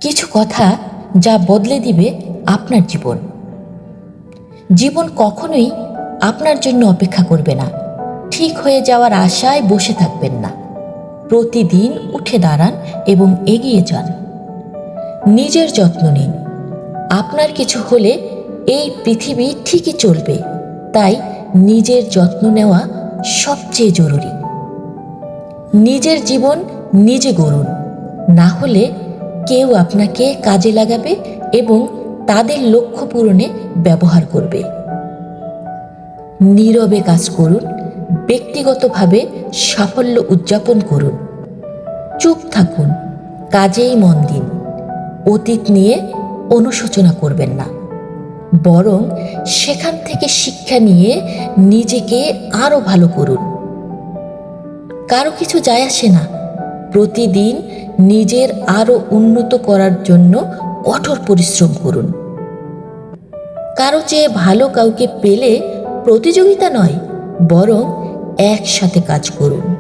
কিছু কথা যা বদলে দিবে আপনার জীবন। জীবন কখনোই আপনার জন্য অপেক্ষা করবে না। ঠিক হয়ে যাওয়ার আশায় বসে থাকবেন না। প্রতিদিন উঠে দাঁড়ান এবং এগিয়ে যান। নিজের যত্ন নিন। আপনার কিছু হলে এই পৃথিবী ঠিকই চলবে, তাই নিজের যত্ন নেওয়া সবচেয়ে জরুরি। নিজের জীবন নিজে গড়ুন, না হলে কেউ আপনাকে কাজে লাগাবে এবং তাদের লক্ষ্য পূরণে ব্যবহার করবে। নীরবে কাজ করুন, ব্যক্তিগতভাবে সাফল্য উদযাপন করুন। চুপ থাকুন, কাজেই মন দিন। অতীত নিয়ে অনুশোচনা করবেন না, বরং সেখান থেকে শিক্ষা নিয়ে নিজেকে আরও ভালো করুন। কারো কিছু যায় আসে না। প্রতিদিন নিজের আরও উন্নত করার জন্য কঠোর পরিশ্রম করুন। কারো চেয়ে ভালো কাউকে পেলে প্রতিযোগিতা নয়, বরং একসাথে কাজ করুন।